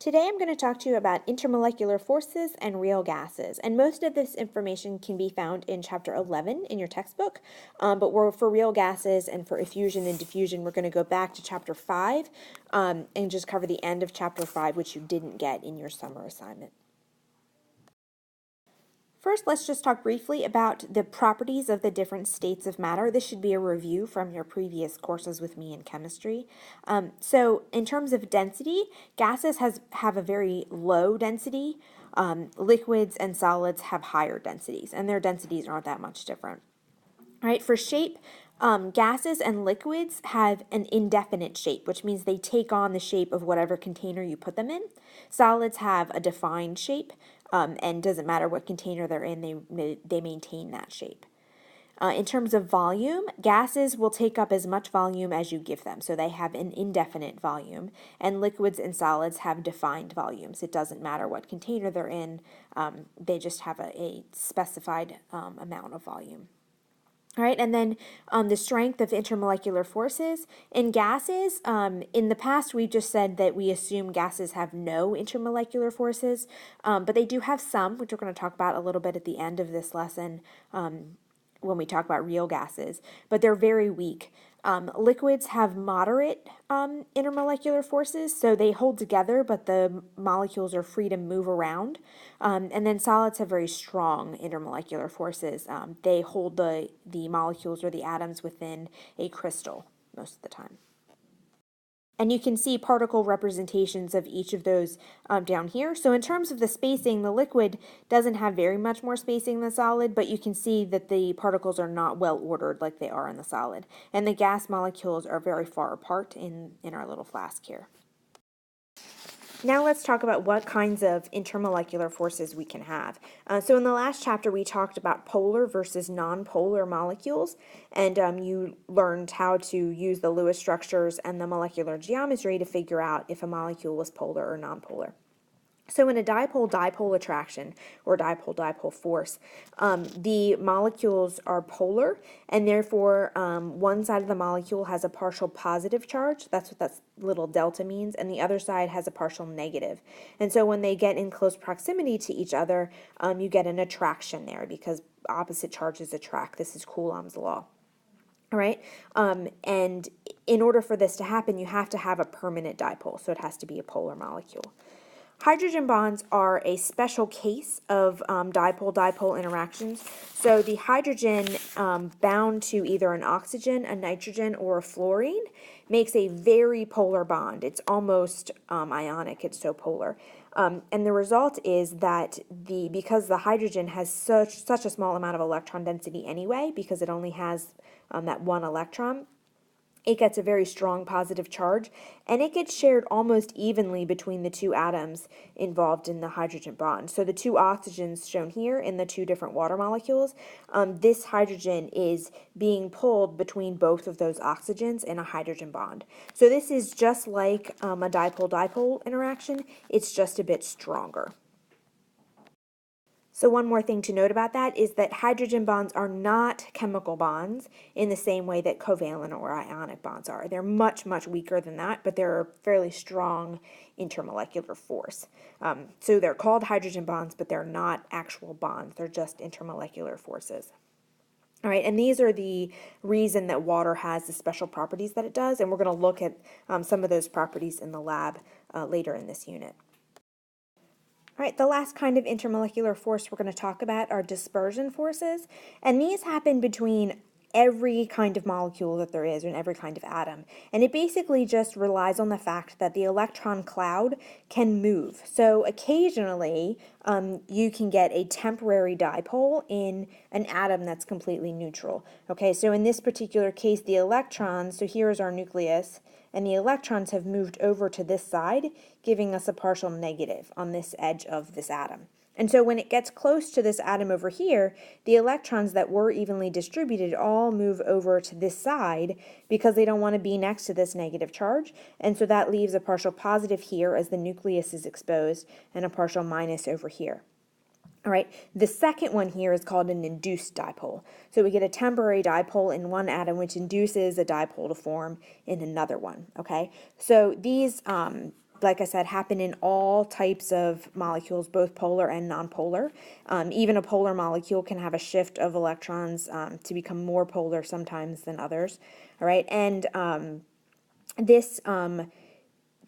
Today I'm going to talk to you about intermolecular forces and real gases, and most of this information can be found in Chapter 11 in your textbook, but for real gases and for effusion and diffusion, we're going to go back to Chapter 5 and just cover the end of Chapter 5, which you didn't get in your summer assignment. First, let's just talk briefly about the properties of the different states of matter. This should be a review from your previous courses with me in chemistry. So in terms of density, gases have a very low density. Liquids and solids have higher densities, and their densities aren't that much different. All right, for shape, gases and liquids have an indefinite shape, which means they take on the shape of whatever container you put them in. Solids have a defined shape, and doesn't matter what container they're in, they maintain that shape. In terms of volume, gases will take up as much volume as you give them, so they have an indefinite volume, and liquids and solids have defined volumes. It doesn't matter what container they're in, they just have a specified amount of volume. All right, and then the strength of intermolecular forces. In gases, in the past we've just said that we assume gases have no intermolecular forces, but they do have some, which we're going to talk about a little bit at the end of this lesson when we talk about real gases, but they're very weak. Liquids have moderate intermolecular forces, so they hold together, but the molecules are free to move around. And then solids have very strong intermolecular forces. They hold the molecules or the atoms within a crystal most of the time. And you can see particle representations of each of those down here. So in terms of the spacing, the liquid doesn't have very much more spacing than solid, but you can see that the particles are not well ordered like they are in the solid. And the gas molecules are very far apart in our little flask here. Now let's talk about what kinds of intermolecular forces we can have. So in the last chapter we talked about polar versus nonpolar molecules, and you learned how to use the Lewis structures and the molecular geometry to figure out if a molecule was polar or nonpolar. So in a dipole-dipole attraction, or dipole-dipole force, the molecules are polar, and therefore one side of the molecule has a partial positive charge. That's what that little delta means, and the other side has a partial negative. And so when they get in close proximity to each other, you get an attraction there because opposite charges attract. This is Coulomb's law. All right, and in order for this to happen, you have to have a permanent dipole, so it has to be a polar molecule. Hydrogen bonds are a special case of dipole-dipole interactions. So the hydrogen bound to either an oxygen, a nitrogen, or a fluorine makes a very polar bond. It's almost ionic, it's so polar. And the result is that because the hydrogen has such a small amount of electron density anyway, because it only has that one electron, it gets a very strong positive charge, and it gets shared almost evenly between the two atoms involved in the hydrogen bond. So the two oxygens shown here in the two different water molecules, this hydrogen is being pulled between both of those oxygens in a hydrogen bond. So this is just like a dipole-dipole interaction, it's just a bit stronger. So one more thing to note about that is that hydrogen bonds are not chemical bonds in the same way that covalent or ionic bonds are. They're much, much weaker than that, but they're a fairly strong intermolecular force. So they're called hydrogen bonds, but they're not actual bonds. They're just intermolecular forces. All right, and these are the reason that water has the special properties that it does, and we're going to look at some of those properties in the lab later in this unit. All right, the last kind of intermolecular force we're going to talk about are dispersion forces, and these happen between every kind of molecule that there is in every kind of atom. And it basically just relies on the fact that the electron cloud can move. So occasionally you can get a temporary dipole in an atom that's completely neutral. Okay, so in this particular case, the electrons, so here's our nucleus, and the electrons have moved over to this side, giving us a partial negative on this edge of this atom. And so when it gets close to this atom over here, the electrons that were evenly distributed all move over to this side because they don't want to be next to this negative charge. And so that leaves a partial positive here as the nucleus is exposed and a partial minus over here. All right, the second one here is called an induced dipole. So we get a temporary dipole in one atom, which induces a dipole to form in another one, okay? So these like I said, happen in all types of molecules, both polar and nonpolar. Even a polar molecule can have a shift of electrons to become more polar sometimes than others. All right, and this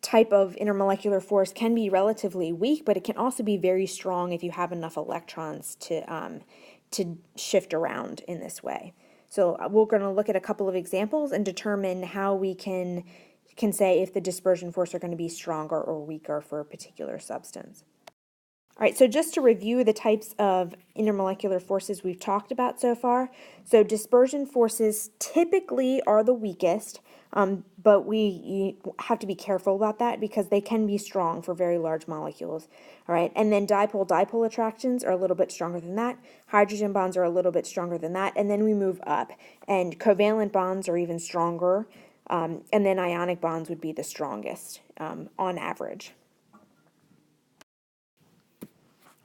type of intermolecular force can be relatively weak, but it can also be very strong if you have enough electrons to shift around in this way. So we're going to look at a couple of examples and determine how we can say if the dispersion force are going to be stronger or weaker for a particular substance. All right, so just to review the types of intermolecular forces we've talked about so far. So dispersion forces typically are the weakest, but you have to be careful about that because they can be strong for very large molecules. All right, and then dipole-dipole attractions are a little bit stronger than that. Hydrogen bonds are a little bit stronger than that, and then we move up. And covalent bonds are even stronger, and then ionic bonds would be the strongest on average.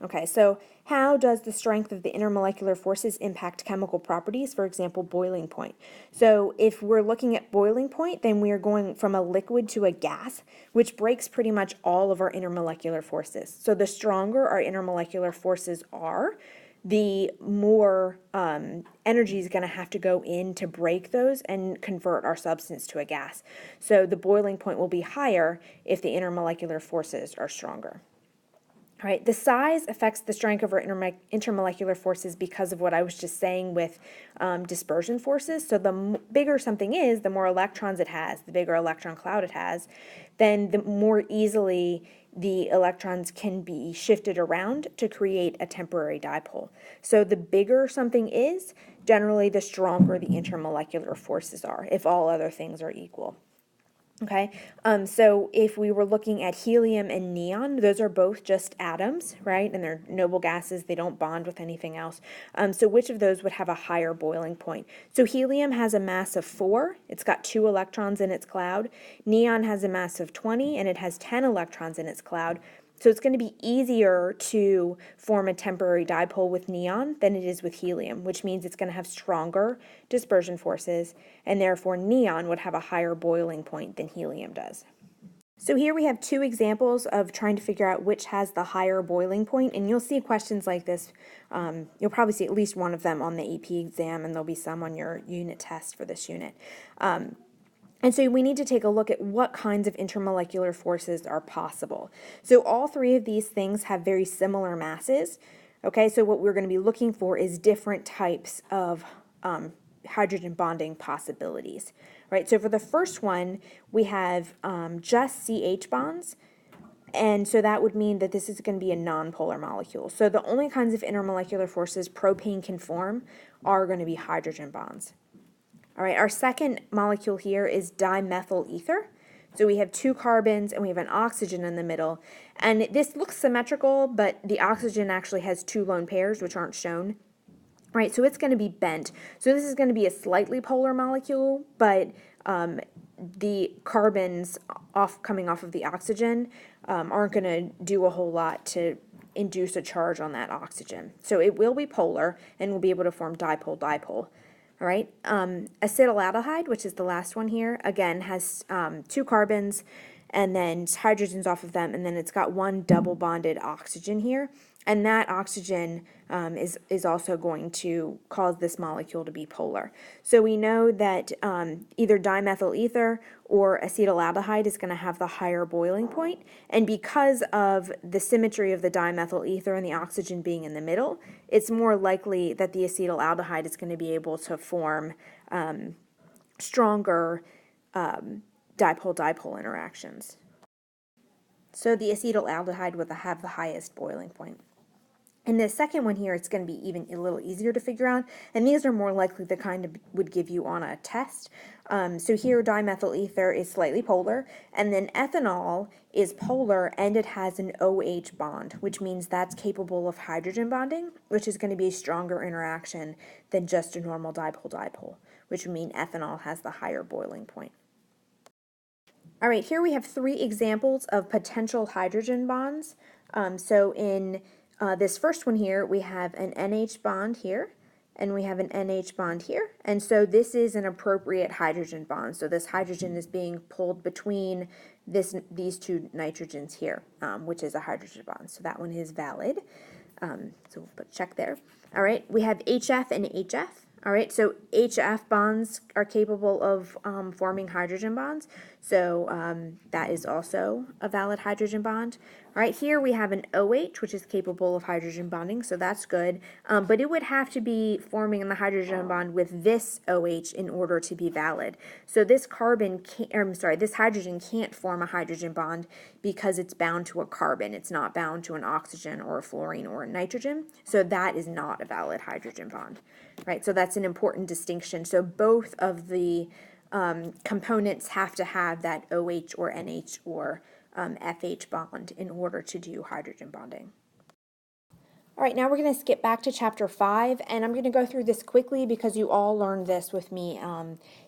Okay, so how does the strength of the intermolecular forces impact chemical properties, for example, boiling point? So if we're looking at boiling point, then we are going from a liquid to a gas, which breaks pretty much all of our intermolecular forces. So the stronger our intermolecular forces are, the more energy is going to have to go in to break those and convert our substance to a gas. So the boiling point will be higher if the intermolecular forces are stronger. All right, the size affects the strength of our intermolecular forces because of what I was just saying with dispersion forces. So the bigger something is, the more electrons it has, the bigger electron cloud it has, then the more easily the electrons can be shifted around to create a temporary dipole. So the bigger something is, generally the stronger the intermolecular forces are, if all other things are equal. Okay, so if we were looking at helium and neon, those are both just atoms, right? And they're noble gases, they don't bond with anything else. So which of those would have a higher boiling point? So helium has a mass of 4, it's got 2 electrons in its cloud. Neon has a mass of 20, and it has 10 electrons in its cloud. So it's going to be easier to form a temporary dipole with neon than it is with helium, which means it's going to have stronger dispersion forces, and therefore neon would have a higher boiling point than helium does. So here we have 2 examples of trying to figure out which has the higher boiling point, and you'll see questions like this. You'll probably see at least one of them on the AP exam, and there'll be some on your unit test for this unit. And so we need to take a look at what kinds of intermolecular forces are possible. So all 3 of these things have very similar masses. Okay, so what we're going to be looking for is different types of hydrogen bonding possibilities. Right, so for the first one, we have just CH bonds. And so that would mean that this is going to be a nonpolar molecule. So the only kinds of intermolecular forces propane can form are going to be hydrogen bonds. All right, our second molecule here is dimethyl ether. So we have 2 carbons and we have an oxygen in the middle. And this looks symmetrical, but the oxygen actually has 2 lone pairs, which aren't shown. All right, so it's going to be bent. So this is going to be a slightly polar molecule, but the carbons coming off of the oxygen aren't going to do a whole lot to induce a charge on that oxygen. So it will be polar and will be able to form dipole-dipole. All right, acetaldehyde, which is the last one here, again has 2 carbons and then hydrogens off of them, and then it's got 1 double bonded oxygen here, and that oxygen is also going to cause this molecule to be polar. So we know that either dimethyl ether or acetaldehyde is going to have the higher boiling point, and because of the symmetry of the dimethyl ether and the oxygen being in the middle, it's more likely that the acetaldehyde is going to be able to form stronger dipole-dipole interactions. So the acetaldehyde would have the highest boiling point. And the second one here, it's going to be even a little easier to figure out, and these are more likely the kind of would give you on a test. So here dimethyl ether is slightly polar, and then ethanol is polar and it has an OH bond, which means that's capable of hydrogen bonding, which is going to be a stronger interaction than just a normal dipole-dipole, which would mean ethanol has the higher boiling point. All right, here we have 3 examples of potential hydrogen bonds. So in this first one here, we have an NH bond here, and we have an NH bond here. And so this is an appropriate hydrogen bond. So this hydrogen is being pulled between these two nitrogens here, which is a hydrogen bond. So that one is valid. So we'll put a check there. All right, we have HF and HF. All right, so HF bonds are capable of forming hydrogen bonds, so that is also a valid hydrogen bond. All right, here we have an OH, which is capable of hydrogen bonding, so that's good, but it would have to be forming the hydrogen bond with this OH in order to be valid. So this this hydrogen can't form a hydrogen bond because it's bound to a carbon. It's not bound to an oxygen or a fluorine or a nitrogen, so that is not a valid hydrogen bond. Right, so that's an important distinction. So both of the components have to have that OH or NH or FH bond in order to do hydrogen bonding. All right, now we're going to skip back to chapter 5, and I'm going to go through this quickly because you all learned this with me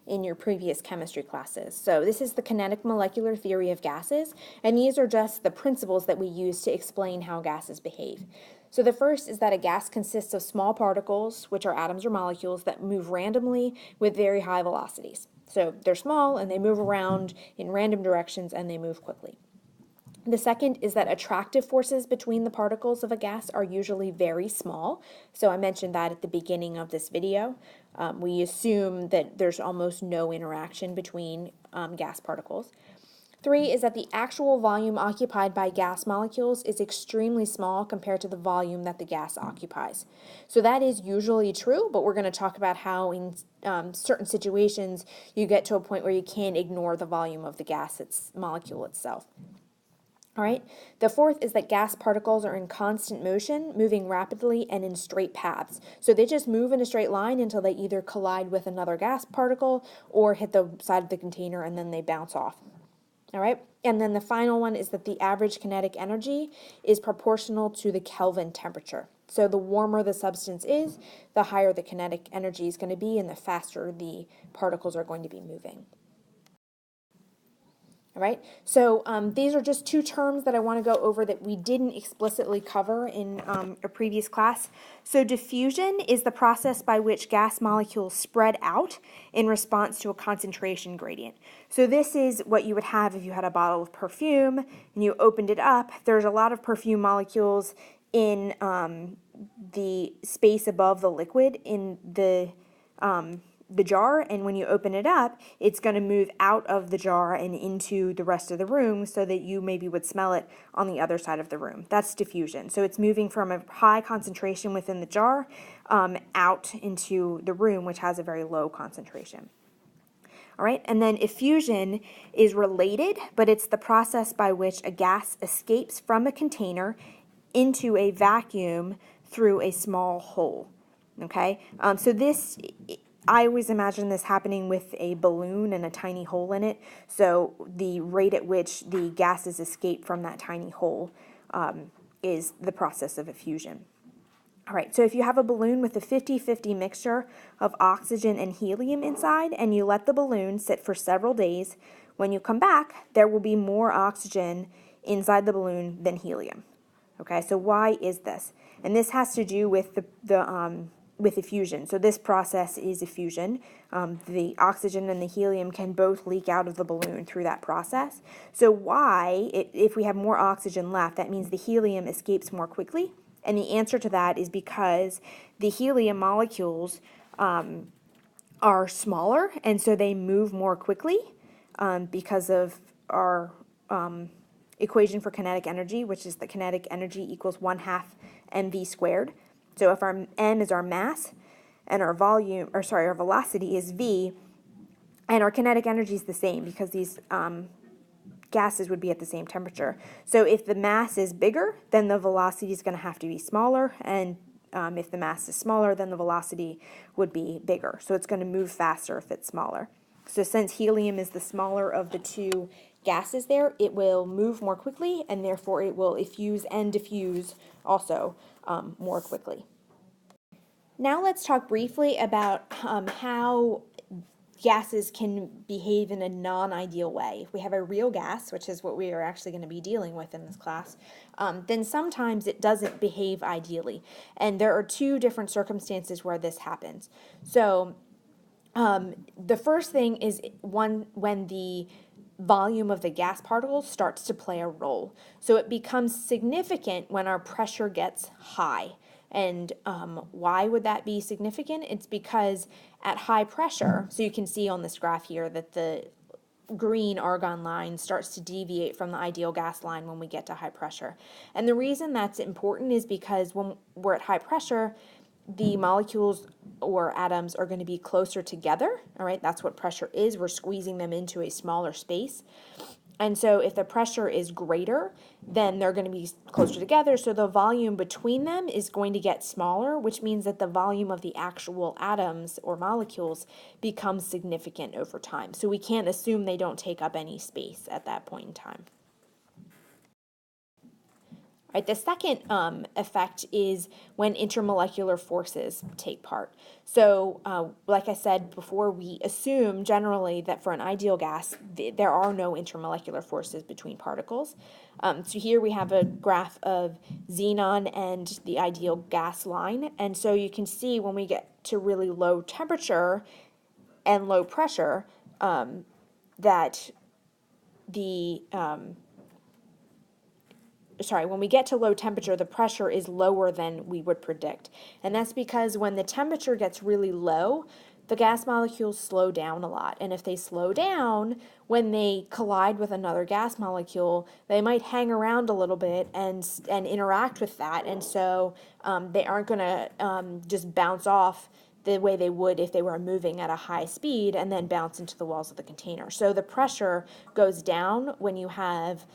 in your previous chemistry classes. So this is the kinetic molecular theory of gases, and these are just the principles that we use to explain how gases behave. So the first is that a gas consists of small particles, which are atoms or molecules, that move randomly with very high velocities. So they're small, and they move around in random directions, and they move quickly. The second is that attractive forces between the particles of a gas are usually very small. So I mentioned that at the beginning of this video. We assume that there's almost no interaction between gas particles. 3 is that the actual volume occupied by gas molecules is extremely small compared to the volume that the gas occupies. So that is usually true, but we're going to talk about how in certain situations you get to a point where you can't ignore the volume of the gas molecule itself. All right. The fourth is that gas particles are in constant motion, moving rapidly and in straight paths. So they just move in a straight line until they either collide with another gas particle or hit the side of the container and then they bounce off. All right. And then the final one is that the average kinetic energy is proportional to the Kelvin temperature. So the warmer the substance is, the higher the kinetic energy is going to be and the faster the particles are going to be moving. All right, so these are just two terms that I want to go over that we didn't explicitly cover in a previous class. So diffusion is the process by which gas molecules spread out in response to a concentration gradient. So this is what you would have if you had a bottle of perfume and you opened it up. There's a lot of perfume molecules in the space above the liquid in the jar, and when you open it up, it's going to move out of the jar and into the rest of the room so that you maybe would smell it on the other side of the room. That's diffusion. So it's moving from a high concentration within the jar out into the room, which has a very low concentration. All right, and then effusion is related, but it's the process by which a gas escapes from a container into a vacuum through a small hole. Okay, so this, I always imagine this happening with a balloon and a tiny hole in it. So the rate at which the gases escape from that tiny hole is the process of effusion. All right, so if you have a balloon with a 50-50 mixture of oxygen and helium inside, and you let the balloon sit for several days, when you come back, there will be more oxygen inside the balloon than helium. Okay, so why is this? And this has to do with with effusion. So this process is effusion. The oxygen and the helium can both leak out of the balloon through that process. So if we have more oxygen left, that means the helium escapes more quickly. And the answer to that is because the helium molecules are smaller, and so they move more quickly because of our equation for kinetic energy, which is that kinetic energy equals 1/2 mv squared. So if our m is our mass and our our velocity is v, and our kinetic energy is the same because these gases would be at the same temperature. So if the mass is bigger, then the velocity is going to have to be smaller, and if the mass is smaller, then the velocity would be bigger. So it's going to move faster if it's smaller. So since helium is the smaller of the two gases there, it will move more quickly, and therefore it will effuse and diffuse also more quickly. Now let's talk briefly about how gases can behave in a non-ideal way. If we have a real gas, which is what we are actually going to be dealing with in this class, then sometimes it doesn't behave ideally. And there are two different circumstances where this happens. So the first thing is when the volume of the gas particles starts to play a role. So it becomes significant when our pressure gets high. And why would that be significant? It's because at high pressure, so you can see on this graph here that the green argon line starts to deviate from the ideal gas line when we get to high pressure. And the reason that's important is because when we're at high pressure, the molecules or atoms are going to be closer together, all right? That's what pressure is. We're squeezing them into a smaller space. And so if the pressure is greater, then they're going to be closer together. So the volume between them is going to get smaller, which means that the volume of the actual atoms or molecules becomes significant over time. So we can't assume they don't take up any space at that point in time. Right, the second effect is when intermolecular forces take part. So, like I said before, we assume generally that for an ideal gas, there are no intermolecular forces between particles. So here we have a graph of xenon and the ideal gas line. And so you can see when we get to really low temperature and low pressure that the when we get to low temperature, the pressure is lower than we would predict. And that's because when the temperature gets really low, the gas molecules slow down a lot. And if they slow down, when they collide with another gas molecule, they might hang around a little bit and interact with that. And so they aren't going to just bounce off the way they would if they were moving at a high speed and then bounce into the walls of the container. So the pressure goes down when you have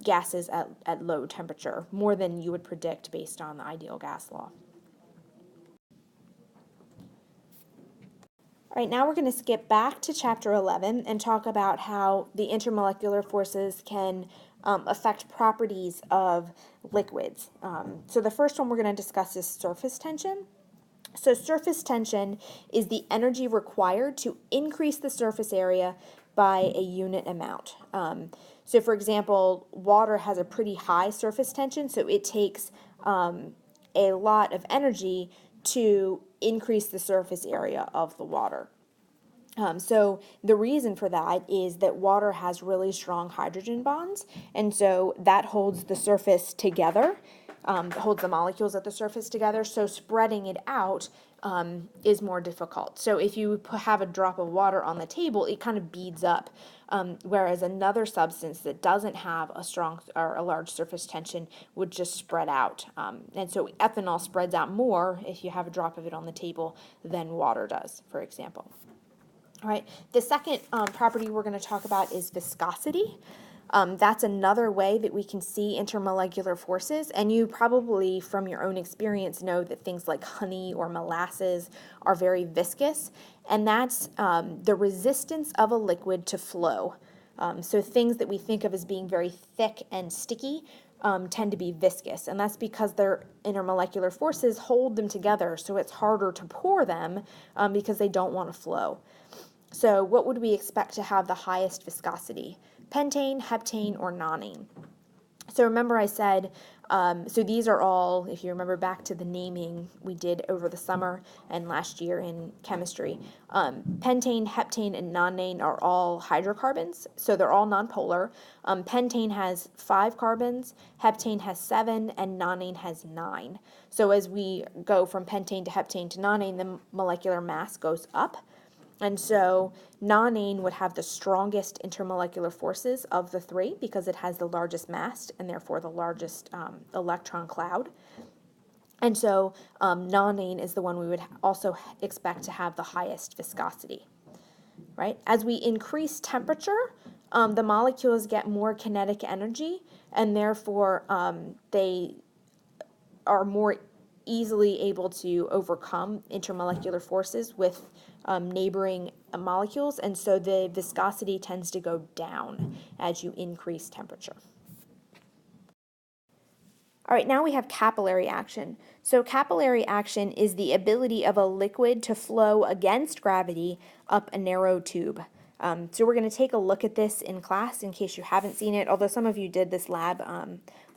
gases at low temperature, more than you would predict based on the ideal gas law. All right, now we're going to skip back to Chapter 11 and talk about how the intermolecular forces can affect properties of liquids. So the first one we're going to discuss is surface tension. So surface tension is the energy required to increase the surface area by a unit amount. So for example, water has a pretty high surface tension, so it takes a lot of energy to increase the surface area of the water. So the reason for that is that water has really strong hydrogen bonds, and so that holds the surface together, holds the molecules at the surface together, so spreading it out is more difficult. So if you have a drop of water on the table, it kind of beads up, whereas another substance that doesn't have a strong or a large surface tension would just spread out. And so ethanol spreads out more if you have a drop of it on the table than water does, for example. All right, the second property we're going to talk about is viscosity. That's another way that we can see intermolecular forces, and you probably from your own experience know that things like honey or molasses are very viscous, and that's the resistance of a liquid to flow. So things that we think of as being very thick and sticky tend to be viscous, and that's because their intermolecular forces hold them together, so it's harder to pour them because they don't want to flow. So what would we expect to have the highest viscosity? Pentane, heptane, or nonane? So remember I said, so these are all, if you remember back to the naming we did over the summer and last year in chemistry, pentane, heptane, and nonane are all hydrocarbons, so they're all nonpolar. Pentane has 5 carbons, heptane has 7, and nonane has 9. So as we go from pentane to heptane to nonane, the molecular mass goes up. And so nonane would have the strongest intermolecular forces of the 3 because it has the largest mass and therefore the largest electron cloud. And so nonane is the one we would also expect to have the highest viscosity. Right? As we increase temperature, the molecules get more kinetic energy, and therefore they are more easily able to overcome intermolecular forces with neighboring molecules, and so the viscosity tends to go down as you increase temperature. All right, now we have capillary action. So capillary action is the ability of a liquid to flow against gravity up a narrow tube. So we're going to take a look at this in class in case you haven't seen it, although some of you did this lab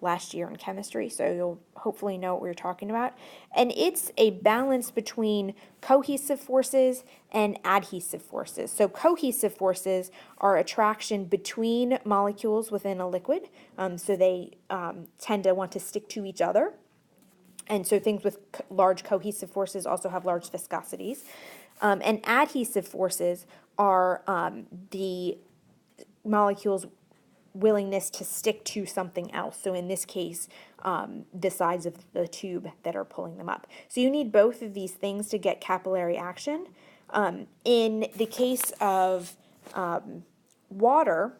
last year in chemistry, so you'll hopefully know what we're talking about. And it's a balance between cohesive forces and adhesive forces. So cohesive forces are attraction between molecules within a liquid, so they tend to want to stick to each other. And so things with large cohesive forces also have large viscosities. And adhesive forces are the molecules' willingness to stick to something else. So in this case, the sides of the tube that are pulling them up. So you need both of these things to get capillary action. In the case of water,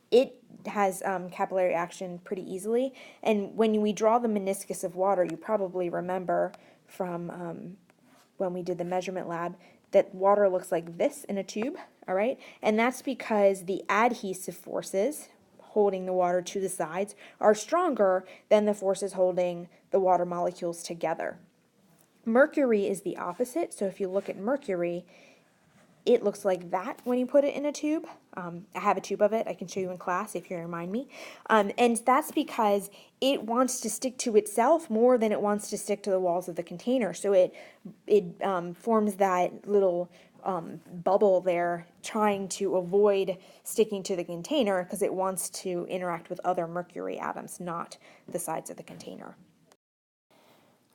it has capillary action pretty easily. And when we draw the meniscus of water, you probably remember from when we did the measurement lab that water looks like this in a tube, all right? And that's because the adhesive forces holding the water to the sides are stronger than the forces holding the water molecules together. Mercury is the opposite. So if you look at mercury, it looks like that when you put it in a tube. I have a tube of it. I can show you in class if you remind me. And that's because it wants to stick to itself more than it wants to stick to the walls of the container. So it forms that little bubble there trying to avoid sticking to the container because it wants to interact with other mercury atoms, not the sides of the container.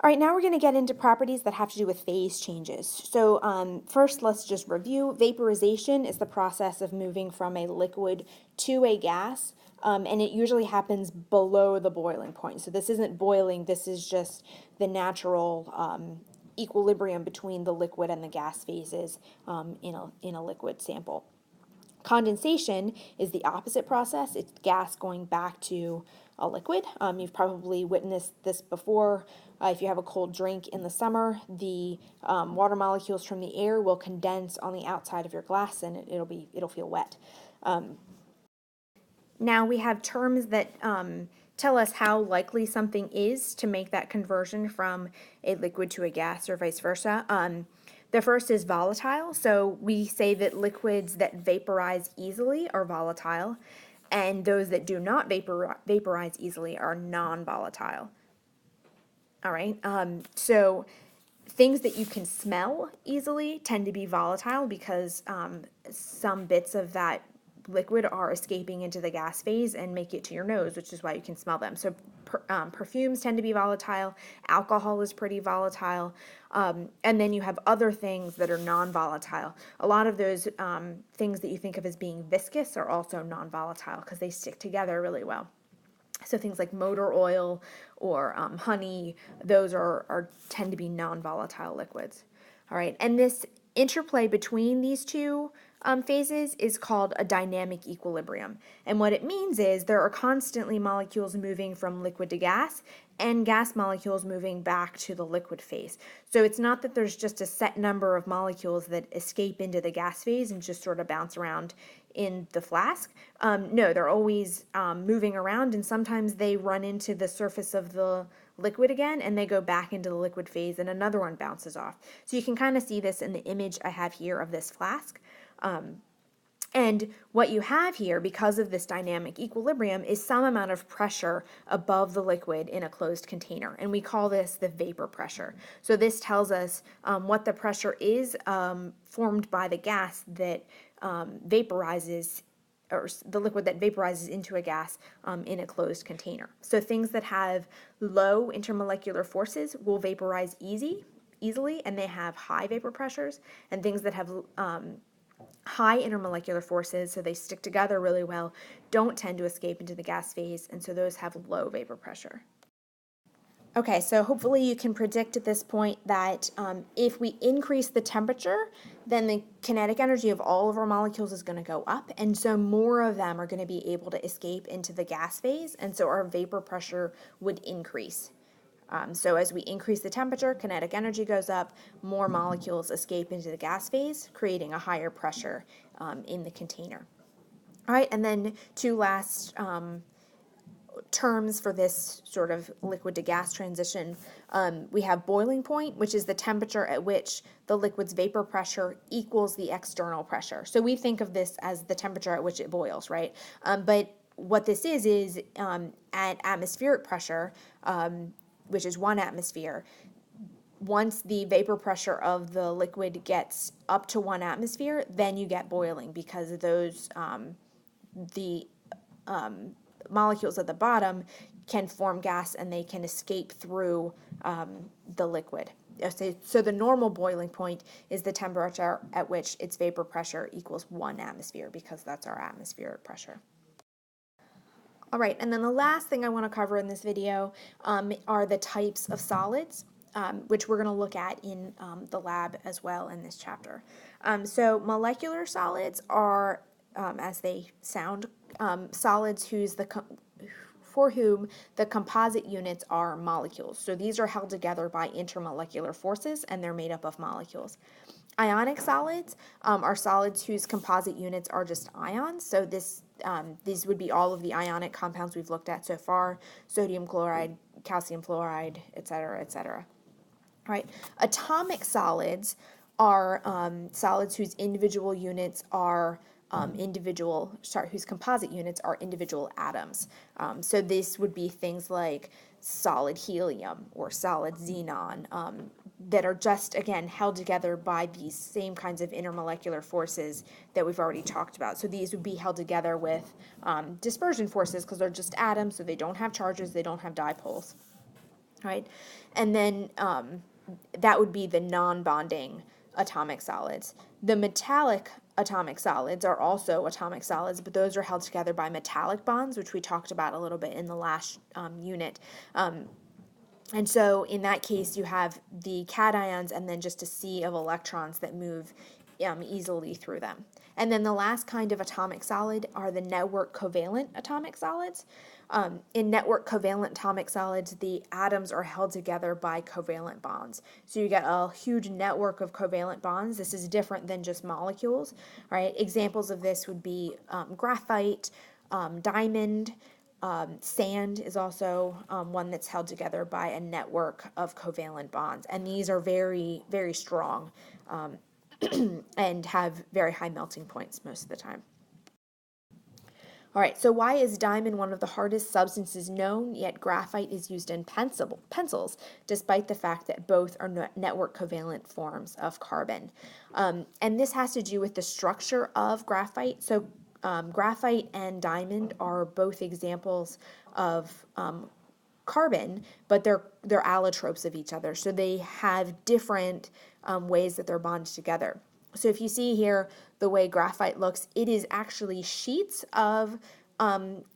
All right, now we're going to get into properties that have to do with phase changes. So first, let's just review. Vaporization is the process of moving from a liquid to a gas, and it usually happens below the boiling point. So this isn't boiling, this is just the natural equilibrium between the liquid and the gas phases in a liquid sample. Condensation is the opposite process. It's gas going back to a liquid. You've probably witnessed this before. If you have a cold drink in the summer, the water molecules from the air will condense on the outside of your glass, and it'll feel wet. Now we have terms that tell us how likely something is to make that conversion from a liquid to a gas or vice versa. The first is volatile. So we say that liquids that vaporize easily are volatile, and those that do not vaporize easily are non-volatile. All right. So things that you can smell easily tend to be volatile because some bits of that liquid are escaping into the gas phase and make it to your nose, which is why you can smell them. So perfumes tend to be volatile. Alcohol is pretty volatile. And then you have other things that are non-volatile. A lot of those things that you think of as being viscous are also non-volatile because they stick together really well. So things like motor oil or honey, those tend to be non-volatile liquids. All right, and this interplay between these two phases is called a dynamic equilibrium. And what it means is there are constantly molecules moving from liquid to gas and gas molecules moving back to the liquid phase. So it's not that there's just a set number of molecules that escape into the gas phase and just sort of bounce around in the flask. No, they're always moving around, and sometimes they run into the surface of the liquid again and they go back into the liquid phase and another one bounces off. So you can kind of see this in the image I have here of this flask. And what you have here, because of this dynamic equilibrium, is some amount of pressure above the liquid in a closed container. And we call this the vapor pressure. So this tells us what the pressure is formed by the gas that vaporizes, or the liquid that vaporizes into a gas in a closed container. So things that have low intermolecular forces will vaporize easily, and they have high vapor pressures. And things that have high intermolecular forces, so they stick together really well, don't tend to escape into the gas phase, and so those have low vapor pressure. Okay, so hopefully you can predict at this point that if we increase the temperature, then the kinetic energy of all of our molecules is going to go up, and so more of them are going to be able to escape into the gas phase, and so our vapor pressure would increase. So as we increase the temperature, kinetic energy goes up, more molecules escape into the gas phase, creating a higher pressure in the container. All right, and then two last terms for this sort of liquid to gas transition, we have boiling point, which is the temperature at which the liquid's vapor pressure equals the external pressure. So we think of this as the temperature at which it boils, right? But what this is at atmospheric pressure, which is 1 atmosphere, once the vapor pressure of the liquid gets up to 1 atmosphere, then you get boiling, because those the molecules at the bottom can form gas and they can escape through the liquid. So the normal boiling point is the temperature at which its vapor pressure equals 1 atmosphere, because that's our atmospheric pressure. All right, and then the last thing I want to cover in this video are the types of solids, which we're going to look at in the lab as well in this chapter. So molecular solids are, as they sound, solids for whom the composite units are molecules. So these are held together by intermolecular forces, and they're made up of molecules. Ionic solids are solids whose composite units are just ions. So these would be all of the ionic compounds we've looked at so far: sodium chloride, calcium fluoride, etc., etc. All right. Atomic solids are solids whose individual units are whose composite units are individual atoms. So this would be things like solid helium or solid xenon, that are just, again, held together by these same kinds of intermolecular forces that we've already talked about. So these would be held together with dispersion forces, because they're just atoms, so they don't have charges, they don't have dipoles. Right? And then that would be the non-bonding atomic solids. The metallic atomic solids are also atomic solids, but those are held together by metallic bonds, which we talked about a little bit in the last unit. And so in that case, you have the cations and then just a sea of electrons that move easily through them. And then the last kind of atomic solid are the network covalent atomic solids. In network covalent atomic solids, the atoms are held together by covalent bonds. So you get a huge network of covalent bonds. This is different than just molecules, right? Examples of this would be graphite, diamond, sand is also one that's held together by a network of covalent bonds. And these are very, very strong and have very high melting points most of the time. All right, so why is diamond one of the hardest substances known, yet graphite is used in pencils, despite the fact that both are network covalent forms of carbon? And this has to do with the structure of graphite. So graphite and diamond are both examples of carbon, but they're allotropes of each other. So they have different ways that they're bonded together. So if you see here the way graphite looks, it is actually sheets of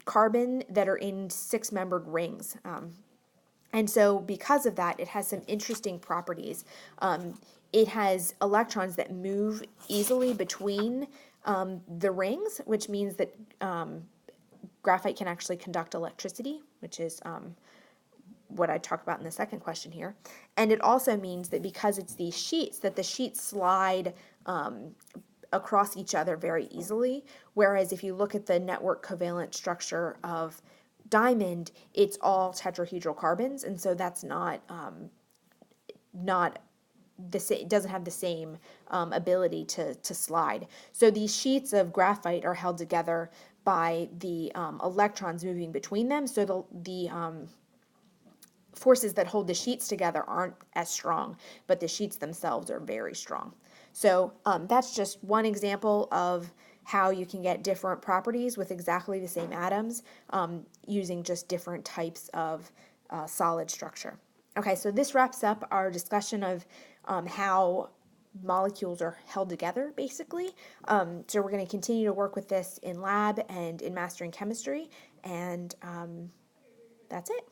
carbon that are in 6-membered rings. And so because of that, it has some interesting properties. It has electrons that move easily between the rings, which means that graphite can actually conduct electricity, which is what I talk about in the second question here. And it also means that because it's these sheets, that the sheets slide across each other very easily, whereas if you look at the network covalent structure of diamond, it's all tetrahedral carbons, and so that's not the same. It doesn't have the same ability to slide. So these sheets of graphite are held together by the electrons moving between them. So the forces that hold the sheets together aren't as strong, but the sheets themselves are very strong. So that's just one example of how you can get different properties with exactly the same atoms using just different types of solid structure. Okay, so this wraps up our discussion of how molecules are held together, basically. So we're going to continue to work with this in lab and in mastering chemistry, and that's it.